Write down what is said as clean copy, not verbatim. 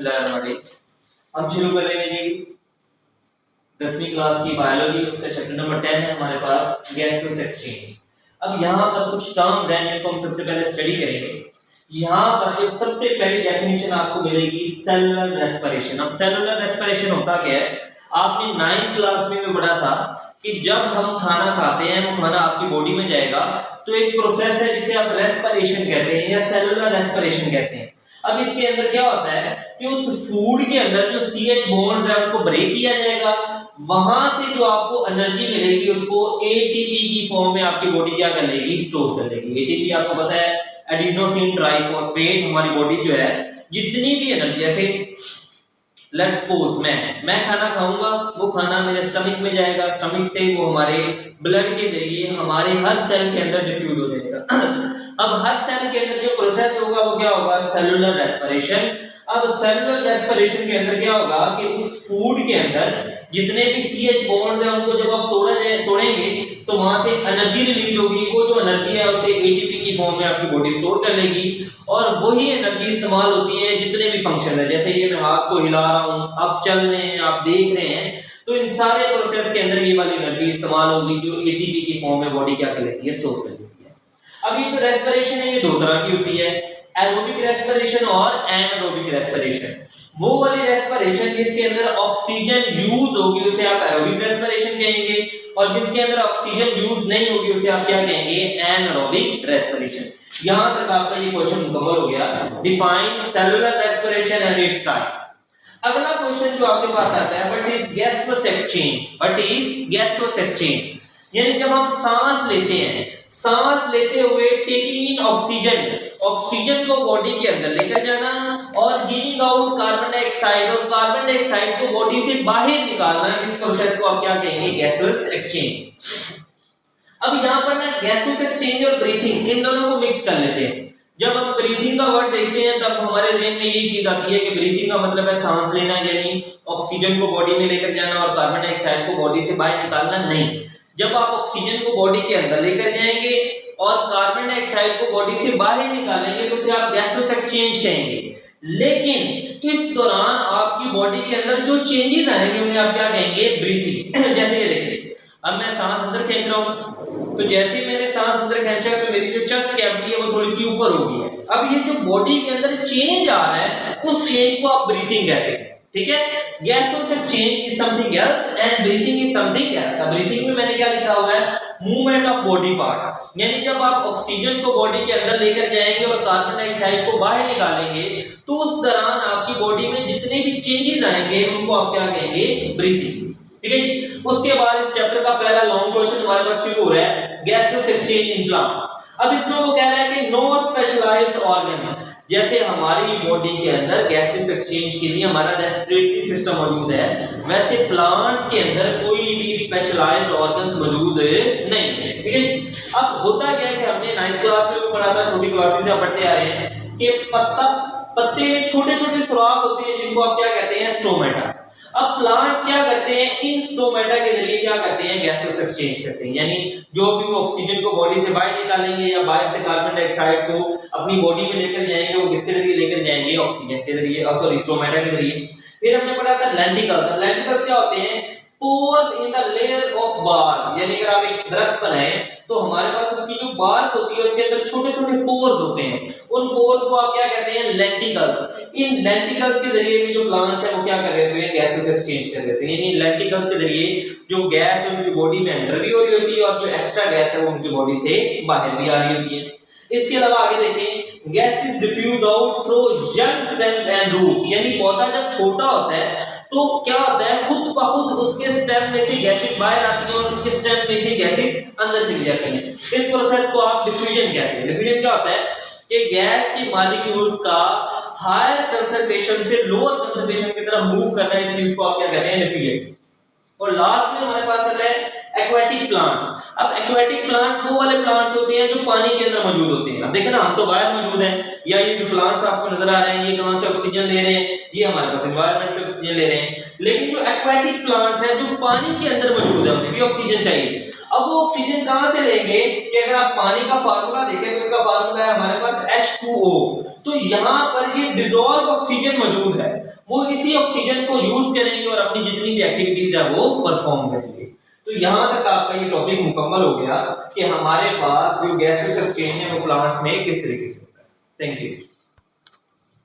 बिस्मिल्लाहिर्रहमानिर्रहीम। हम शुरू कर रहे हैं जी 10वीं क्लास की बायोलॉजी। उसका चैप्टर नंबर 10 है हमारे पास, गैसेस एक्सचेंज। अब यहाँ पर कुछ टर्म्स हैं जिनको हम सबसे पहले स्टडी करेंगे। यहाँ पर सबसे पहली डेफिनेशन आपको मिलेगी सेलुलर रेस्पिरेशन। अब सेलुलर रेस्पिरेशन होता क्या है, आपने 9th क्लास में भी पढ़ा था कि जब हम खाना खाते हैं वो खाना आपकी बॉडी में जाएगा तो एक प्रोसेस है जिसे आप रेस्पिरेशन कहते हैं या सेलुलर रेस्पिरेशन कहते हैं। अब इसके अंदर क्या होता है कि उस फूड के अंदर जो CH बॉन्ड्स है उनको ब्रेक किया जाएगा, वहां से जो आपको एनर्जी मिलेगी उसको ATP की फॉर्म में आपकी बॉडी क्या कर लेगी, स्टोर कर लेगी। ATP आपको पता है एडिनोसिन ट्राइफॉस्फेट। हमारी बॉडी जो है जितनी भी एनर्जी, जैसे लेट्स सपोज मैं खाना खाऊंगा, वो खाना मेरे स्टमक में जाएगा, स्टमक से वो हमारे ब्लड के जरिए हमारे हर सेल के अंदर डिफ्यूज हो जाएगा। अब हर सेल के अंदर जो प्रोसेस होगा वो क्या होगा, सेलुलर रेस्पिरेशन। अब सेलुलर रेस्पिरेशन के अंदर क्या होगा कि उस फूड के अंदर जितने भी CH बॉन्ड्स हैं उनको जब आप तोड़ेंगे तो वहां से एनर्जी रिलीज होगी। वो जो एनर्जी है उसे ATP की फॉर्म में आपकी बॉडी स्टोर कर लेगी और वही एनर्जी इस्तेमाल होती है जितने भी फंक्शन है। जैसे ये मैं हाथ को हिला रहा हूँ, आप चल रहे हैं, आप देख रहे हैं, तो इन सारे प्रोसेस के अंदर ये वाली एनर्जी इस्तेमाल होगी जो ATP की फॉर्म में बॉडी क्या कर लेती है, स्टोर कर लेती है। अब ये जो रेस्पिरेशन है ये दो तरह की होती है, एरोबिक रेस्पिरेशन और एनारोबिक रेस्पिरेशन। वो वाली रेस्पिरेशन जिसके अंदर ऑक्सीजन यूज होगी उसे आप एरोबिक रेस्पिरेशन कहेंगे, और जिसके अंदर ऑक्सीजन यूज नहीं होगी उसे आप क्या कहेंगे, एनारोबिक रेस्पिरेशन। यहां तक आपका ये क्वेश्चन कवर हो गया। Define cellular respiration and its types. अगला क्वेश्चन जो आपके पास आता है, what is gaseous exchange. What is gaseous exchange यानी जब हम सांस लेते हैं, सांस लेते हुए टेकिंग इन ऑक्सीजन, ऑक्सीजन को बॉडी के अंदर लेकर जाना और गिविंग आउट कार्बन डाइऑक्साइड, और कार्बन डाइऑक्साइड को बॉडी से बाहर निकालना, इस प्रोसेस को आप क्या कहेंगे, गैसियस एक्सचेंज। अब यहाँ पर ना गैसियस एक्सचेंज और ब्रीथिंग इन दोनों को मिक्स कर लेते हैं। जब हम ब्रीथिंग का वर्ड देखते हैं तब हमारे ज़हन में यही चीज आती है कि ब्रीथिंग का मतलब है सांस लेना, यानी ऑक्सीजन को बॉडी में लेकर जाना और कार्बन डाइऑक्साइड को बॉडी से बाहर निकालना। नहीं, जब आप ऑक्सीजन को बॉडी के अंदर लेकर जाएंगे और कार्बन डाइऑक्साइड को बॉडी से बाहर निकालेंगे तो उसे आप गैसियस एक्सचेंज कहेंगे। लेकिन इस दौरान आपकी बॉडी के अंदर जो चेंजेस आएंगे उन्हें आप क्या कहेंगे, ब्रीथिंग। जैसे ये देखिए, अब मैं सांस अंदर खींच रहा हूं, तो जैसे ही मैंने सांस अंदर खींचा तो मेरी जो चेस्ट कैविटी है वो थोड़ी सी ऊपर हो गई है। अब ये जो बॉडी के अंदर चेंज आ रहा है उस चेंज को आप ब्रीथिंग कहते हैं। ठीक है, gaseous exchange is something else and breathing is something else. अब ब्रीथिंग में मैंने क्या लिखा हुआ है, मूवमेंट ऑफ बॉडी पार्ट, यानी जब आप ऑक्सीजन को बॉडी के अंदर लेकर जाएंगे और कार्बन डाइऑक्साइड को बाहर निकालेंगे तो उस दौरान आपकी बॉडी में जितने भी चेंजेस आएंगे उनको आप क्या कहेंगे, ब्रीथिंग। ठीक है जी। उसके बाद इस चैप्टर का पहला लॉन्ग क्वेश्चन हमारे पास शुरू हो रहा है, गैसियस एक्सचेंज इन प्लांट्स। अब इसमें वो कह रहा है कि नो स्पेशलाइज्ड ऑर्गन्स, जैसे हमारी बॉडी के अंदर गैसियस एक्सचेंज के लिए हमारा रेस्पिरेटरी सिस्टम मौजूद है, वैसे प्लांट्स के अंदर कोई भी स्पेशलाइज्ड ऑर्गन्स मौजूद नहीं है। ठीक है, अब होता क्या है कि हमने 9th क्लास में भी पढ़ा था, छोटी क्लासेस से पढ़ते आ रहे हैं कि पत्ते में छोटे छोटे सुराख होते हैं जिनको आप क्या कहते हैं, स्टोमेटा। अब प्लांट्स क्या करते हैं, इन स्टोमेटा के जरिए क्या करते हैं, गैसेस एक्सचेंज करते हैं। यानी जो भी वो ऑक्सीजन को बॉडी से बाहर निकालेंगे या बाहर से कार्बन डाइऑक्साइड को अपनी बॉडी में लेकर जाएंगे, वो किसके जरिए लेकर जाएंगे, ऑक्सीजन के जरिए, सॉरी स्टोमेटा के जरिए। फिर हमने पढ़ा था लेंटिकल्स। लेंटिकल्स क्या होते हैं, pores in the layer of bark, यानी अगर आप एक दरख्त बनाएं तो हमारे पास उसकी जो बार्क होती है उसके अंदर छोटे छोटे पोर्स होते हैं, उन पोर्स को आप क्या कहते हैं, लेंटिकल्स। इन लेंटिकल्स के जरिए भी जो प्लांट्स है वो क्या कर रहे हैं, गैसेस एक्सचेंज कर रहे हैं। यानी लेंटिकल्स के जरिए जो गैस है उनकी बॉडी में एंटर भी हो रही होती है और जो एक्स्ट्रा गैस है वो उनकी बॉडी से बाहर भी आ रही होती है। इसके अलावा आगे देखें, gases diffuse out through young stems and roots, यानी पौधा जब छोटा होता है तो क्या होता है, खुद ब खुद उसके स्टेम में से गैसेस बाहर आती हैं और उसके स्टेम में से गैसेस अंदर चली जाती हैं। इस प्रोसेस को आप डिफ्यूजन कहते हैं। डिफ्यूजन क्या होता है कि गैस की मॉलिक्यूल्स का हायर कंसंट्रेशन से लोअर कंसंट्रेशन की तरफ मूव करना, इस चीज को आप क्या कहते हैं, डिफ्यूजन। और लास्ट में हमारे पास आता है एक्वाटिक प्लांट्स। अब एक्वेटिक प्लांट्स वो वाले प्लांट्स होते हैं जो पानी के अंदर मौजूद होते हैं। अब देखें ना, हम तो बाहर मौजूद हैं, या ये जो प्लांट्स आपको नजर आ रहे हैं ये कहां से ऑक्सीजन ले रहे हैं, ये हमारे पास एनवायरनमेंट से ऑक्सीजन ले रहे हैं। लेकिन जो एक्वेटिक प्लांट्स हैं जो पानी के अंदर मौजूद है, उन्हें भी ऑक्सीजन चाहिए। अब वो ऑक्सीजन कहां से लेंगे कि अगर आप पानी का फार्मूला देखें तो इसका फार्मूला है हमारे पास H2O। तो यहां पर ये डिसॉल्व ऑक्सीजन मौजूद है, वो इसी ऑक्सीजन को यूज करेंगे और अपनी जितनी भी एक्टिविटीज है वो परफॉर्म करेंगे। तो यहां तक आपका ये टॉपिक मुकम्मल हो गया कि हमारे पास जो गैसेस एक्सचेंज है वो प्लांट्स में किस तरीके से होता है। Thank you.